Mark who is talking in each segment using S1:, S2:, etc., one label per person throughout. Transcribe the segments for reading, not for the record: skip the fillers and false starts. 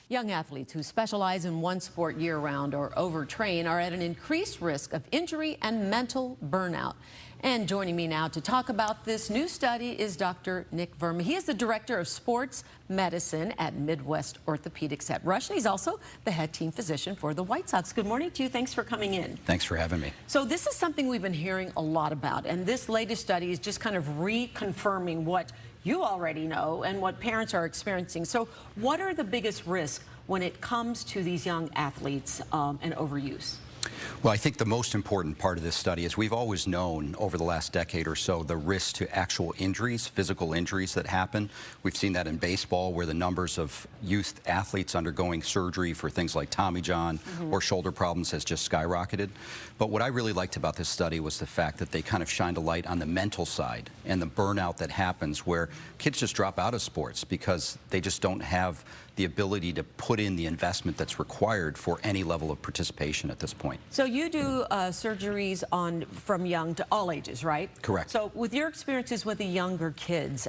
S1: Young athletes who specialize in one sport year-round or overtrain are at an increased risk of injury and mental burnout. And joining me now to talk about this new study is Dr. Nick Verma. He is the Director of Sports Medicine at Midwest Orthopedics at Rush, and he's also the head team physician for the White Sox. Good morning to you. Thanks for coming in.
S2: Thanks for having me.
S1: So this is something we've been hearing a lot about, and this latest study is just kind of reconfirming what you already know and what parents are experiencing. So what are the biggest risks when it comes to these young athletes and overuse?
S2: Well, I think the most important part of this study is we've always known over the last decade or so the risk to actual injuries, physical injuries that happen. We've seen that in baseball where the numbers of youth athletes undergoing surgery for things like Tommy John or shoulder problems has just skyrocketed. But what I really liked about this study was the fact that they kind of shined a light on the mental side and the burnout that happens where kids just drop out of sports because they just don't have the ability to put in the investment that's required for any level of participation at this point.
S1: So you do surgeries from young to all ages, right?
S2: Correct.
S1: So with your experiences with the younger kids,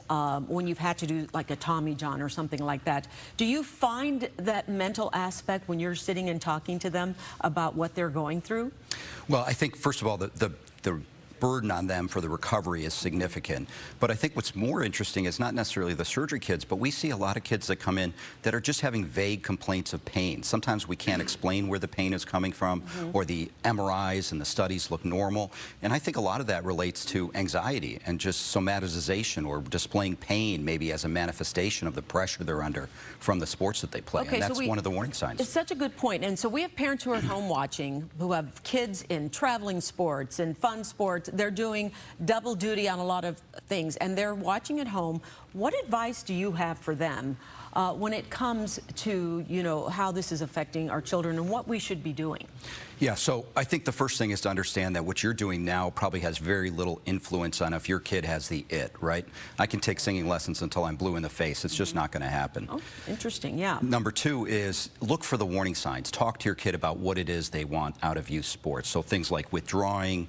S1: when you've had to do like a Tommy John or something like that, do you find that mental aspect when you're sitting and talking to them about what they're going through?
S2: Well, I think, first of all, the burden on them for the recovery is significant. But I think what's more interesting is not necessarily the surgery kids, but we see a lot of kids that come in that are just having vague complaints of pain. Sometimes we can't explain where the pain is coming from, or the MRIs and the studies look normal. And I think a lot of that relates to anxiety and just somatization or displaying pain maybe as a manifestation of the pressure they're under from the sports that they play.
S1: Okay,
S2: and that's one of the warning signs.
S1: It's such a good point. And so we have parents who are at home watching who have kids in traveling sports and fun sports. They're doing double duty on a lot of things, and they're watching at home. What advice do you have for them when it comes to, how this is affecting our children and what we should be doing?
S2: Yeah, so I think the first thing is to understand that what you're doing now probably has very little influence on if your kid has the it, right? I can take singing lessons until I'm blue in the face. It's just not going to happen.
S1: Oh, interesting, yeah.
S2: Number two is look for the warning signs. Talk to your kid about what it is they want out of youth sports. So things like withdrawing,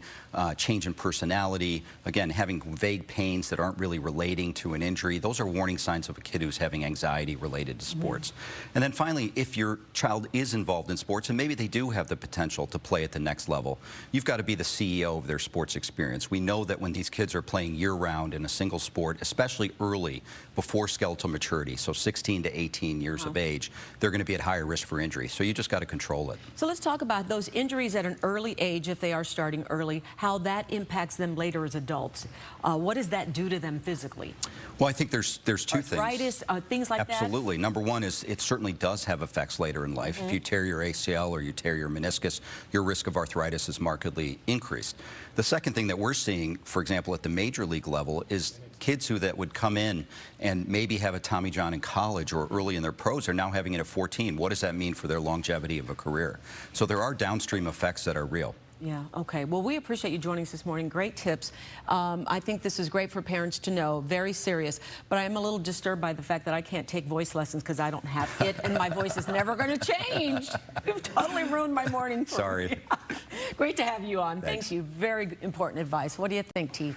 S2: change in personality, again, having vague pains that aren't really relating to an injury. Those are warning signs of a kid who's having anxiety related to sports. And then finally, if your child is involved in sports, and maybe they do have the potential to play at the next level, you've got to be the CEO of their sports experience. We know that when these kids are playing year-round in a single sport, especially early, before skeletal maturity, so 16 to 18 years of age, they're going to be at higher risk for injury. So you just got to control it.
S1: So let's talk about those injuries at an early age, if they are starting early, how that impacts them later as adults. What does that do to them physically?
S2: Well, I think there's two things.
S1: Arthritis, things like that?
S2: Absolutely. Number one is it certainly does have effects later in life. If you tear your ACL or you tear your meniscus, your risk of arthritis is markedly increased. The second thing that we're seeing, for example, at the major league level is kids that would come in and maybe have a Tommy John in college or early in their pros are now having it at 14. What does that mean for their longevity of a career? So there are downstream effects that are real.
S1: Yeah, okay. Well, we appreciate you joining us this morning. Great tips. I think this is great for parents to know, very serious. But I'm a little disturbed by the fact that I can't take voice lessons because I don't have it, and my voice is never going to change. You've totally ruined my morning for
S2: Sorry.
S1: me. Great to have you on.
S2: Thanks.
S1: Thank you. Very important advice. What do you think, T?